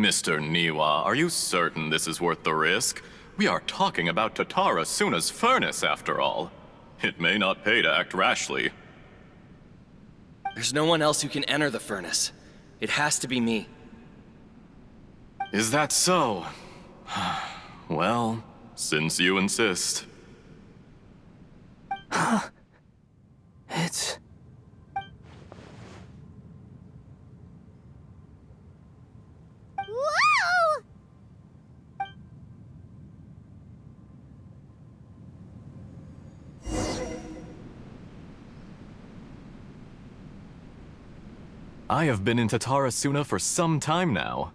Mr. Niwa, are you certain this is worth the risk? We are talking about Tatara Suna's furnace, after all. It may not pay to act rashly. There's no one else who can enter the furnace. It has to be me. Is that so? Well, since you insist. It's... Whoa! I have been in Tatara Suna for some time now.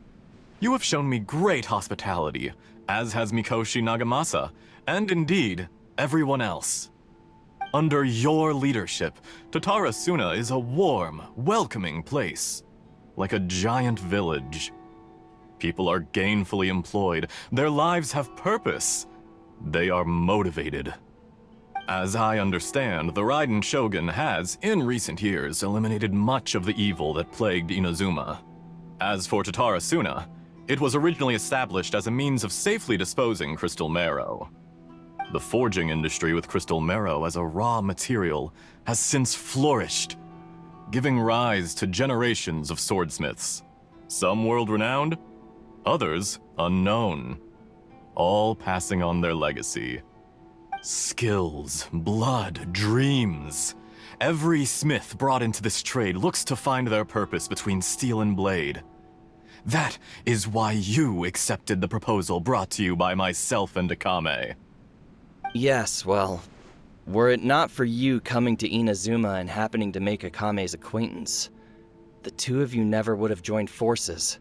You have shown me great hospitality, as has Mikoshi Nagamasa, and indeed, everyone else. Under your leadership, Tatara Suna is a warm, welcoming place, like a giant village. People are gainfully employed, their lives have purpose, they are motivated. As I understand, the Raiden Shogun has, in recent years, eliminated much of the evil that plagued Inazuma. As for Tatara Suna, it was originally established as a means of safely disposing crystal marrow. The forging industry with crystal marrow as a raw material has since flourished, giving rise to generations of swordsmiths. Some world-renowned, others unknown, all passing on their legacy. Skills, blood, dreams. Every smith brought into this trade looks to find their purpose between steel and blade. That is why you accepted the proposal brought to you by myself and Akame. Yes, well, were it not for you coming to Inazuma and happening to make Akame's acquaintance, the two of you never would have joined forces.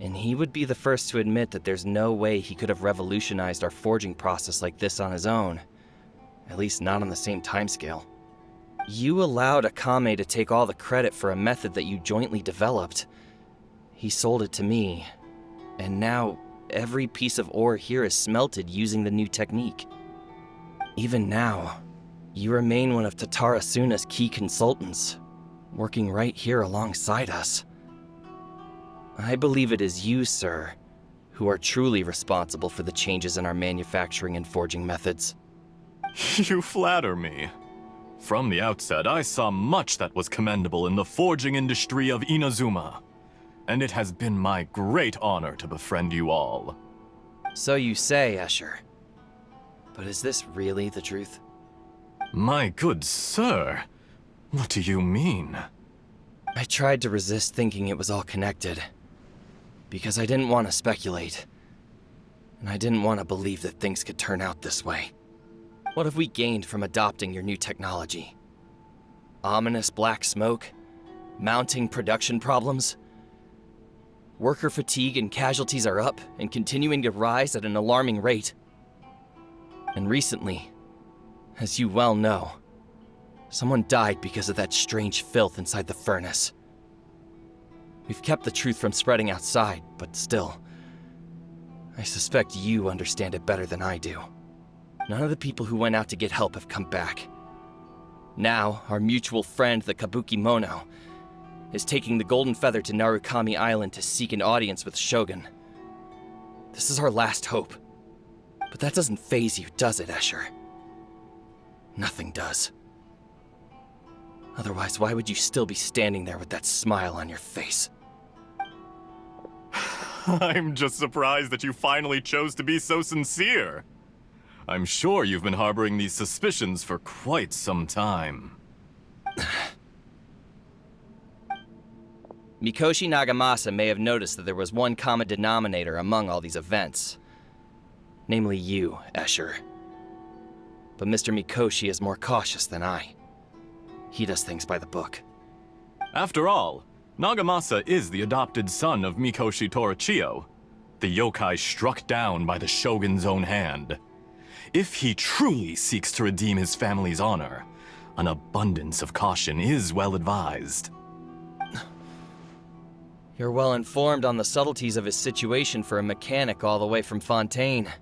And he would be the first to admit that there's no way he could have revolutionized our forging process like this on his own. At least not on the same timescale. You allowed Akame to take all the credit for a method that you jointly developed. He sold it to me, and now every piece of ore here is smelted using the new technique. Even now, you remain one of Tatara Suna's key consultants, working right here alongside us. I believe it is you, sir, who are truly responsible for the changes in our manufacturing and forging methods. You flatter me. From the outset, I saw much that was commendable in the forging industry of Inazuma, and it has been my great honor to befriend you all. So you say, Escher. But is this really the truth? My good sir, what do you mean? I tried to resist thinking it was all connected, because I didn't want to speculate, and I didn't want to believe that things could turn out this way. What have we gained from adopting your new technology? Ominous black smoke? Mounting production problems? Worker fatigue and casualties are up and continuing to rise at an alarming rate. And recently, as you well know, someone died because of that strange filth inside the furnace. We've kept the truth from spreading outside, but still, I suspect you understand it better than I do. None of the people who went out to get help have come back. Now, our mutual friend, the Kabuki Mono, is taking the Golden Feather to Narukami Island to seek an audience with Shogun. This is our last hope. But that doesn't faze you, does it, Escher? Nothing does. Otherwise, why would you still be standing there with that smile on your face? I'm just surprised that you finally chose to be so sincere. I'm sure you've been harboring these suspicions for quite some time. Mikoshi Nagamasa may have noticed that there was one common denominator among all these events. Namely you, Escher. But Mr. Mikoshi is more cautious than I. He does things by the book. After all, Nagamasa is the adopted son of Mikoshi Torachiyo, the yokai struck down by the Shogun's own hand. If he truly seeks to redeem his family's honor, an abundance of caution is well advised. You're well informed on the subtleties of his situation for a mechanic all the way from Fontaine.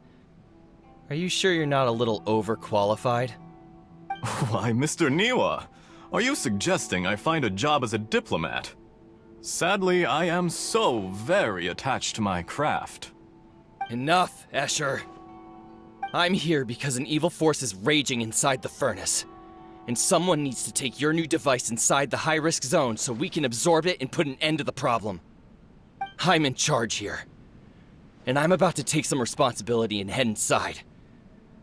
Are you sure you're not a little overqualified? Why, Mr. Niwa, are you suggesting I find a job as a diplomat? Sadly, I am so very attached to my craft. Enough, Escher. I'm here because an evil force is raging inside the furnace. And someone needs to take your new device inside the high-risk zone so we can absorb it and put an end to the problem. I'm in charge here. And I'm about to take some responsibility and head inside.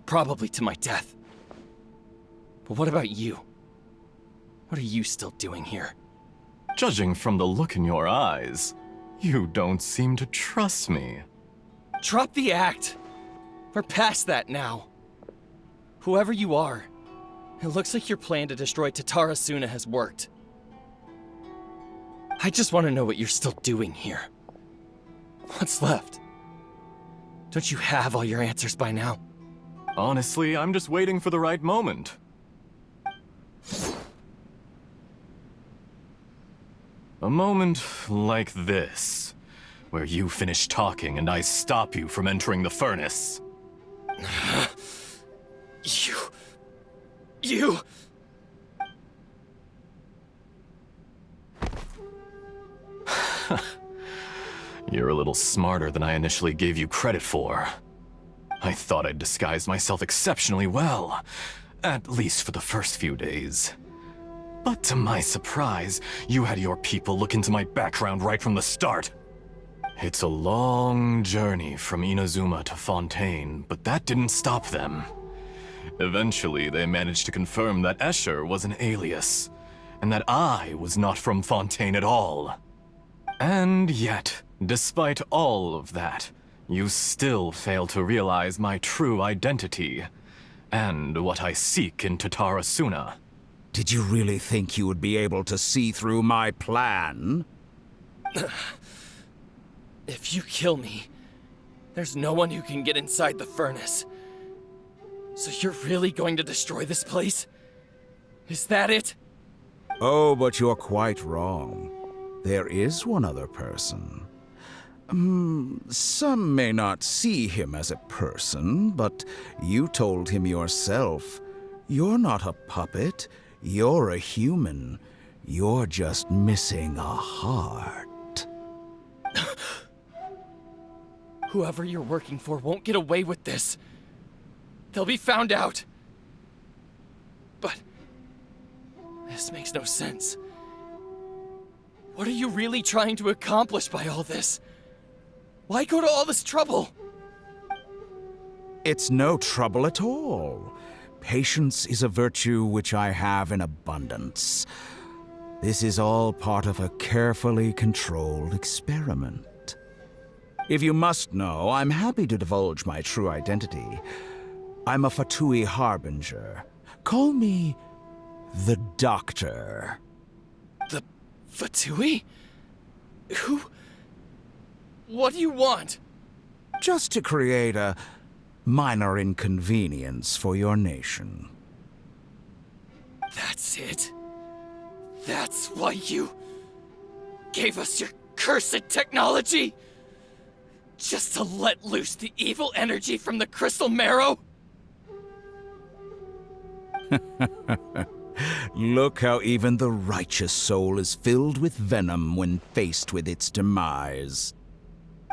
Probably to my death. But what about you? What are you still doing here? Judging from the look in your eyes, you don't seem to trust me. Drop the act! We're past that now. Whoever you are, it looks like your plan to destroy Tatara Suna has worked. I just want to know what you're still doing here. What's left? Don't you have all your answers by now? Honestly, I'm just waiting for the right moment. A moment like this, where you finish talking and I stop you from entering the furnace. You... You're a little smarter than I initially gave you credit for. I thought I'd disguised myself exceptionally well, at least for the first few days. But to my surprise, you had your people look into my background right from the start. It's a long journey from Inazuma to Fontaine, but that didn't stop them. Eventually, they managed to confirm that Escher was an alias, and that I was not from Fontaine at all. And yet, despite all of that, you still fail to realize my true identity, and what I seek in Tatara Suna. Did you really think you would be able to see through my plan? If you kill me, there's no one who can get inside the furnace. So you're really going to destroy this place? Is that it? Oh, but you're quite wrong. There is one other person. Some may not see him as a person, but you told him yourself. You're not a puppet. You're a human. You're just missing a heart. Whoever you're working for won't get away with this. They'll be found out. But this makes no sense. What are you really trying to accomplish by all this? Why go to all this trouble? It's no trouble at all. Patience is a virtue which I have in abundance. This is all part of a carefully controlled experiment. If you must know, I'm happy to divulge my true identity. I'm a Fatui Harbinger. Call me the Doctor. The Fatui? Who? What do you want? Just to create a minor inconvenience for your nation. That's it? That's why you gave us your cursed technology? Just to let loose the evil energy from the crystal marrow? Look how even the righteous soul is filled with venom when faced with its demise.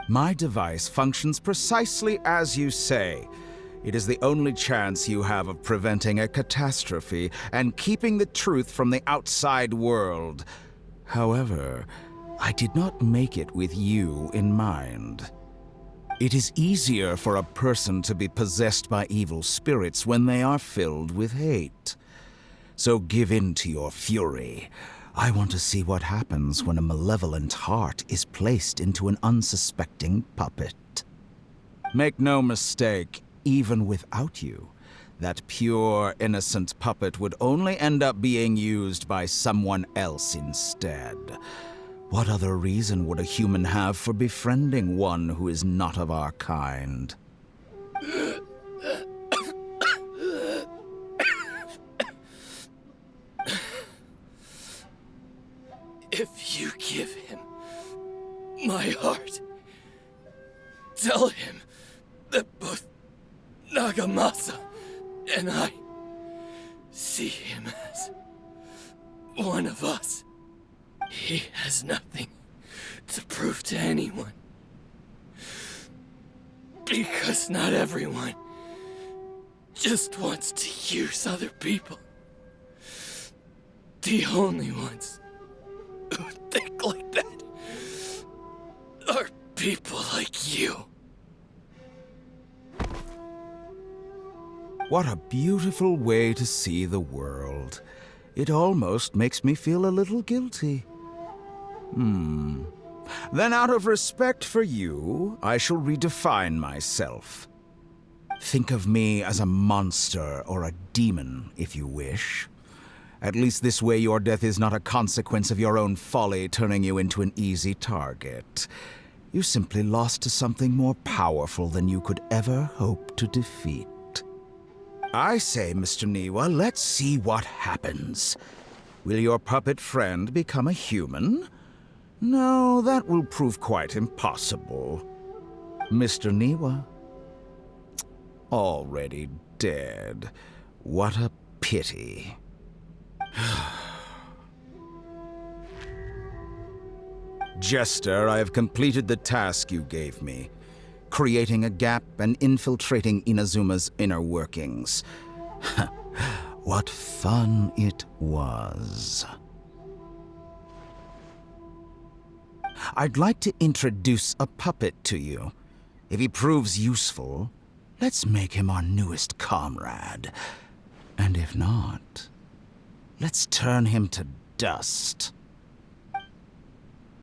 My device functions precisely as you say. It is the only chance you have of preventing a catastrophe and keeping the truth from the outside world. However, I did not make it with you in mind. It is easier for a person to be possessed by evil spirits when they are filled with hate. So give in to your fury. I want to see what happens when a malevolent heart is placed into an unsuspecting puppet. Make no mistake, even without you, that pure, innocent puppet would only end up being used by someone else instead. What other reason would a human have for befriending one who is not of our kind? If you give him my heart, tell him that both Nagamasa and I see him as one of us. He has nothing to prove to anyone. Because not everyone just wants to use other people. The only ones who think like that are people like you. What a beautiful way to see the world. It almost makes me feel a little guilty. Then out of respect for you, I shall redefine myself. Think of me as a monster or a demon, if you wish. At least this way your death is not a consequence of your own folly turning you into an easy target. You simply lost to something more powerful than you could ever hope to defeat. I say, Mr. Niwa, let's see what happens. Will your puppet friend become a human? No, that will prove quite impossible. Mr. Niwa? Already dead. What a pity. Jester, I have completed the task you gave me. Creating a gap and infiltrating Inazuma's inner workings. What fun it was. I'd like to introduce a puppet to you. If he proves useful, let's make him our newest comrade. And if not, let's turn him to dust.